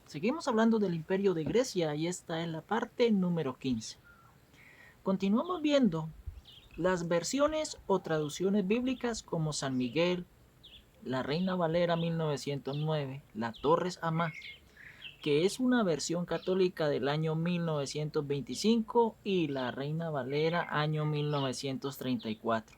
Seguimos hablando del Imperio de Grecia y esta es la parte número 15. Continuamos viendo las versiones o traducciones bíblicas como San Miguel, la Reina Valera 1909, la Torres Amá, que es una versión católica del año 1925 y la Reina Valera año 1934.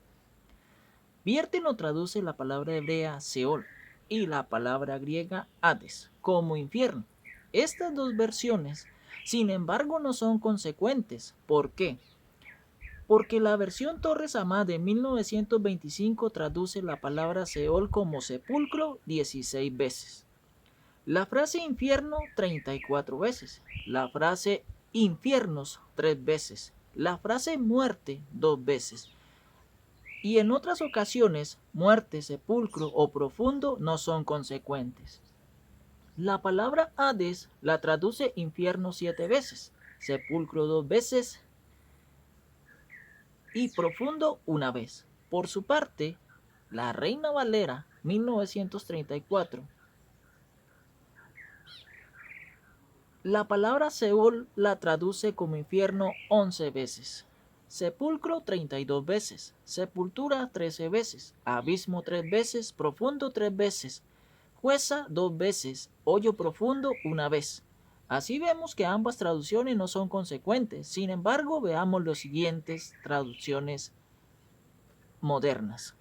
Vierten o traduce la palabra hebrea Seol y la palabra griega Hades como infierno. Estas dos versiones, sin embargo, no son consecuentes. ¿Por qué? Porque la versión Torres Amá de 1925 traduce la palabra Seol como sepulcro 16 veces. La frase infierno 34 veces. La frase infiernos 3 veces. La frase muerte 2 veces. Y en otras ocasiones, muerte, sepulcro o profundo no son consecuentes. La palabra Hades la traduce infierno 7 veces, sepulcro 2 veces y profundo una vez. Por su parte, la Reina Valera 1934, la palabra Seol la traduce como infierno 11 veces, sepulcro 32 veces, sepultura 13 veces, abismo 3 veces, profundo 3 veces, jueza 2 veces, hoyo profundo una vez. Así vemos que ambas traducciones no son consecuentes. Sin embargo, veamos las siguientes traducciones modernas.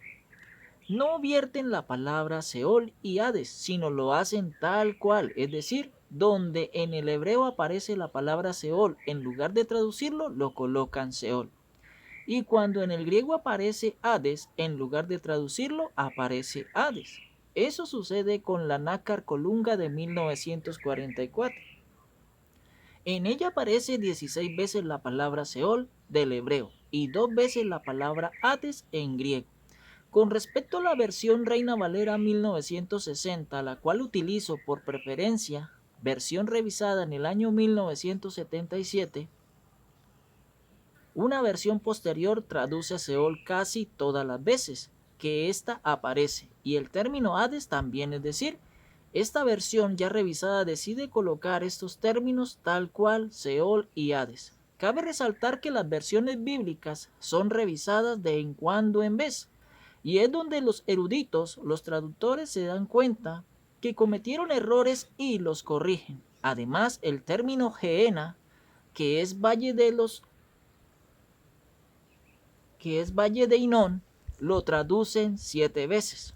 No vierten la palabra Seol y Hades, sino lo hacen tal cual, es decir, donde en el hebreo aparece la palabra Seol, en lugar de traducirlo, lo colocan Seol. Y cuando en el griego aparece Hades, en lugar de traducirlo, aparece Hades. Eso sucede con la nácar Colunga de 1944. En ella aparece 16 veces la palabra Seol del hebreo y 2 veces la palabra Hades en griego. Con respecto a la versión Reina Valera 1960, la cual utilizo por preferencia, versión revisada en el año 1977, una versión posterior traduce a Seol casi todas las veces que ésta aparece, y el término Hades también, es decir, esta versión ya revisada decide colocar estos términos tal cual Seol y Hades. Cabe resaltar que las versiones bíblicas son revisadas de en cuando en vez, y es donde los eruditos, los traductores se dan cuenta que cometieron errores y los corrigen. Además, el término Geena, que es Valle de Hinón, lo traducen 7 veces.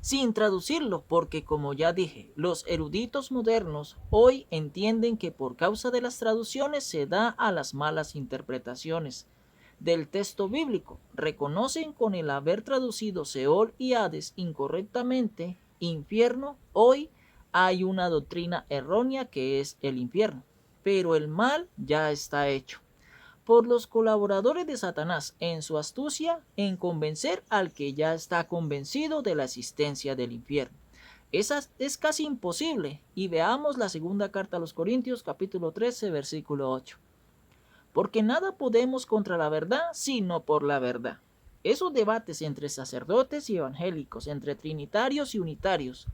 Sin traducirlo, porque como ya dije, los eruditos modernos hoy entienden que por causa de las traducciones se da a las malas interpretaciones del texto bíblico. Reconocen con el haber traducido Seol y Hades incorrectamente, infierno, hoy hay una doctrina errónea que es el infierno. Pero el mal ya está hecho por los colaboradores de Satanás en su astucia en convencer al que ya está convencido de la existencia del infierno. Esa es casi imposible, y veamos la segunda carta a los Corintios capítulo 13 versículo 8. Porque nada podemos contra la verdad sino por la verdad. Esos debates entre sacerdotes y evangélicos, entre trinitarios y unitarios,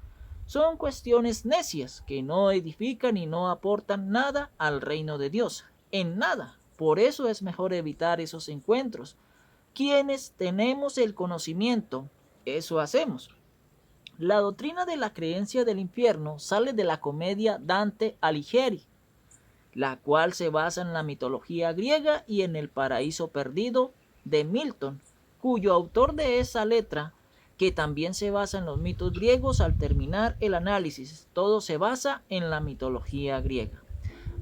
son cuestiones necias que no edifican y no aportan nada al reino de Dios. En nada. Por eso es mejor evitar esos encuentros. Quienes tenemos el conocimiento, eso hacemos. La doctrina de la creencia del infierno sale de la comedia Dante Alighieri, la cual se basa en la mitología griega y en el paraíso perdido de Milton, cuyo autor de esa letra, que también se basa en los mitos griegos, al terminar el análisis, todo se basa en la mitología griega.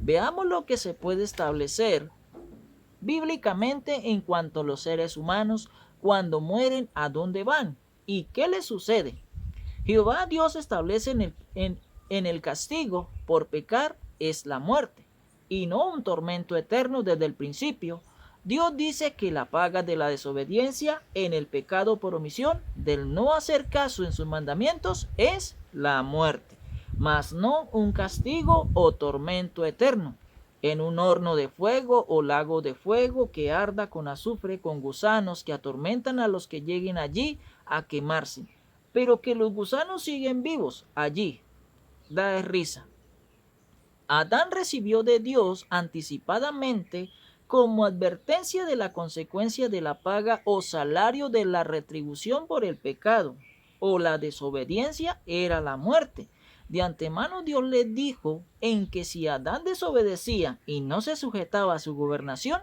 Veamos lo que se puede establecer bíblicamente en cuanto a los seres humanos cuando mueren, a dónde van y qué les sucede. Jehová Dios establece en el castigo por pecar es la muerte y no un tormento eterno desde el principio. Dios dice que la paga de la desobediencia en el pecado por omisión del no hacer caso en sus mandamientos es la muerte, mas no un castigo o tormento eterno en un horno de fuego o lago de fuego que arda con azufre, con gusanos que atormentan a los que lleguen allí a quemarse. Pero que los gusanos siguen vivos allí, da risa. Adán recibió de Dios anticipadamente como advertencia de la consecuencia de la paga o salario de la retribución por el pecado o la desobediencia era la muerte. De antemano Dios le dijo en que si Adán desobedecía y no se sujetaba a su gobernación,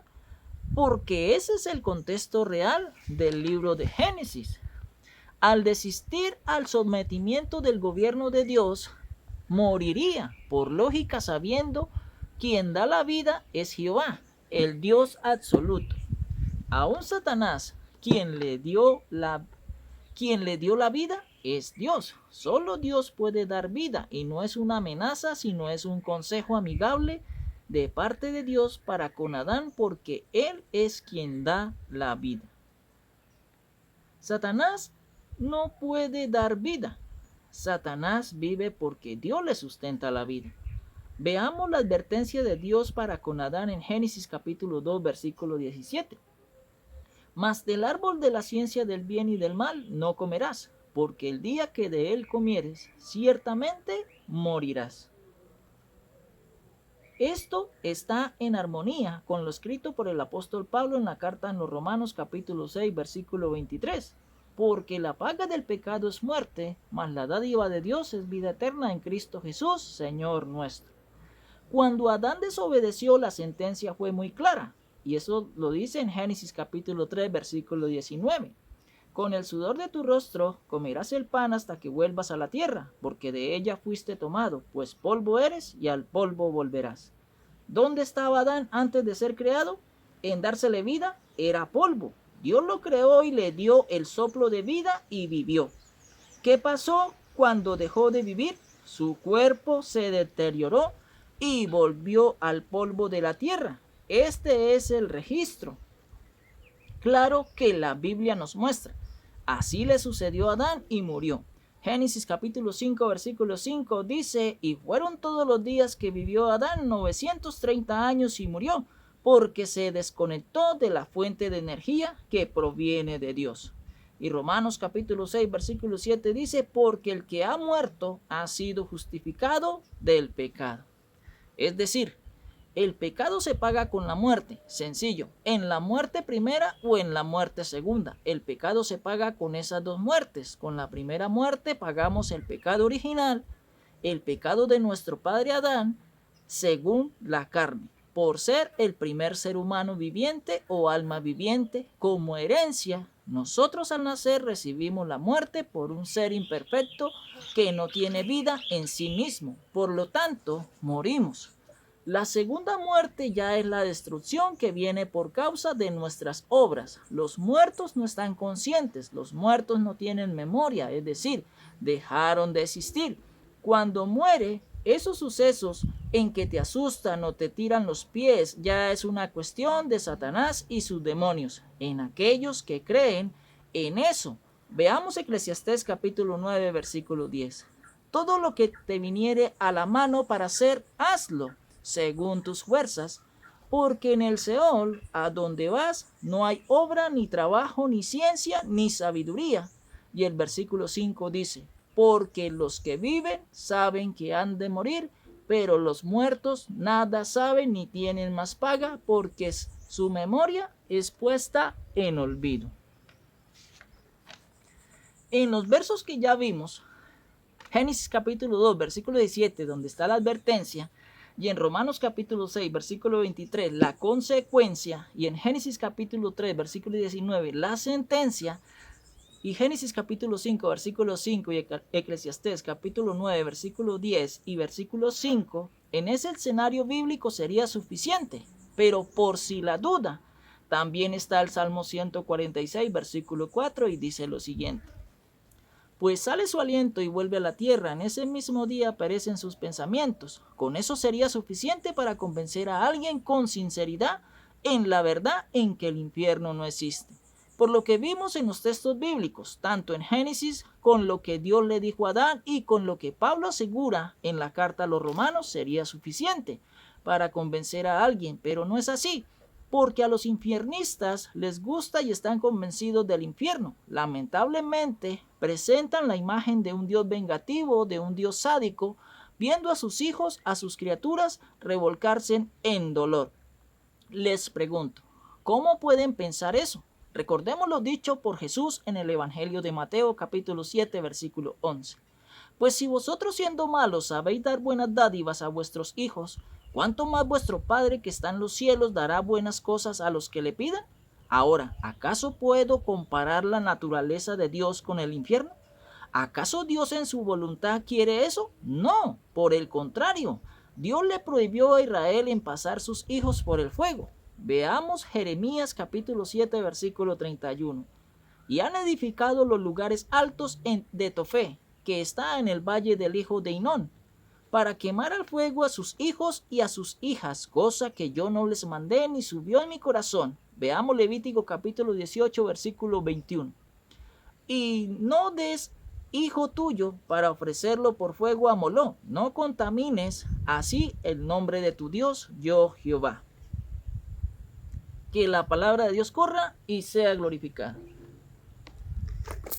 porque ese es el contexto real del libro de Génesis. Al desistir al sometimiento del gobierno de Dios, moriría, por lógica, sabiendo quien da la vida es Jehová, el Dios absoluto. Aún Satanás, quien le dio la vida, es Dios. Solo Dios puede dar vida y no es una amenaza, sino es un consejo amigable de parte de Dios para con Adán, porque Él es quien da la vida. Satanás no puede dar vida. Satanás vive porque Dios le sustenta la vida. Veamos la advertencia de Dios para con Adán en Génesis capítulo 2, versículo 17. Mas del árbol de la ciencia del bien y del mal no comerás, porque el día que de él comieres, ciertamente morirás. Esto está en armonía con lo escrito por el apóstol Pablo en la carta a los Romanos capítulo 6, versículo 23. Porque la paga del pecado es muerte, mas la dádiva de Dios es vida eterna en Cristo Jesús, Señor nuestro. Cuando Adán desobedeció, la sentencia fue muy clara, y eso lo dice en Génesis capítulo 3, versículo 19. Con el sudor de tu rostro comerás el pan hasta que vuelvas a la tierra, porque de ella fuiste tomado, pues polvo eres y al polvo volverás. ¿Dónde estaba Adán antes de ser creado? En dársele vida, era polvo. Dios lo creó y le dio el soplo de vida y vivió. ¿Qué pasó cuando dejó de vivir? Su cuerpo se deterioró y volvió al polvo de la tierra. Este es el registro claro que la Biblia nos muestra. Así le sucedió a Adán y murió. Génesis capítulo 5, versículo 5 dice, y fueron todos los días que vivió Adán 930 años y murió, porque se desconectó de la fuente de energía que proviene de Dios. Y Romanos capítulo 6, versículo 7 dice, porque el que ha muerto ha sido justificado del pecado. Es decir, el pecado se paga con la muerte, sencillo, en la muerte primera o en la muerte segunda. El pecado se paga con esas dos muertes. Con la primera muerte pagamos el pecado original, el pecado de nuestro padre Adán, según la carne, por ser el primer ser humano viviente o alma viviente. Como herencia, nosotros al nacer recibimos la muerte por un ser imperfecto que no tiene vida en sí mismo. Por lo tanto, morimos. La segunda muerte ya es la destrucción que viene por causa de nuestras obras. Los muertos no están conscientes, los muertos no tienen memoria, es decir, dejaron de existir. Cuando muere, esos sucesos en que te asustan o te tiran los pies ya es una cuestión de Satanás y sus demonios, en aquellos que creen en eso. Veamos Eclesiastés capítulo 9, versículo 10. Todo lo que te viniere a la mano para hacer, hazlo según tus fuerzas, porque en el Seol, a donde vas, no hay obra, ni trabajo, ni ciencia, ni sabiduría. Y el versículo 5 dice, porque los que viven saben que han de morir, pero los muertos nada saben ni tienen más paga, porque su memoria es puesta en olvido. En los versos que ya vimos, Génesis capítulo 2, versículo 17, donde está la advertencia, y en Romanos capítulo 6, versículo 23, la consecuencia, y en Génesis capítulo 3, versículo 19, la sentencia, y Génesis capítulo 5, versículo 5, y Eclesiastés capítulo 9, versículo 10 y versículo 5, en ese escenario bíblico sería suficiente, pero por si la duda, también está el Salmo 146, versículo 4, y dice lo siguiente. Pues sale su aliento y vuelve a la tierra, en ese mismo día perecen sus pensamientos. Con eso sería suficiente para convencer a alguien con sinceridad en la verdad en que el infierno no existe. Por lo que vimos en los textos bíblicos, tanto en Génesis, con lo que Dios le dijo a Adán y con lo que Pablo asegura en la carta a los romanos, sería suficiente para convencer a alguien, pero no es así. Porque a los infiernistas les gusta y están convencidos del infierno. Lamentablemente, presentan la imagen de un Dios vengativo, de un Dios sádico, viendo a sus hijos, a sus criaturas, revolcarse en dolor. Les pregunto, ¿cómo pueden pensar eso? Recordemos lo dicho por Jesús en el Evangelio de Mateo capítulo 7 versículo 11. Pues si vosotros siendo malos sabéis dar buenas dádivas a vuestros hijos, ¿cuánto más vuestro Padre que está en los cielos dará buenas cosas a los que le pidan? Ahora, ¿acaso puedo comparar la naturaleza de Dios con el infierno? ¿Acaso Dios en su voluntad quiere eso? No, por el contrario, Dios le prohibió a Israel en pasar sus hijos por el fuego. Veamos Jeremías capítulo 7 versículo 31. Y han edificado los lugares altos de Tofé, que está en el valle del hijo de Hinón, para quemar al fuego a sus hijos y a sus hijas, cosa que yo no les mandé ni subió en mi corazón. Veamos Levítico capítulo 18 versículo 21. Y no des hijo tuyo para ofrecerlo por fuego a Moló, no contamines así el nombre de tu Dios, yo Jehová. Que la palabra de Dios corra y sea glorificada.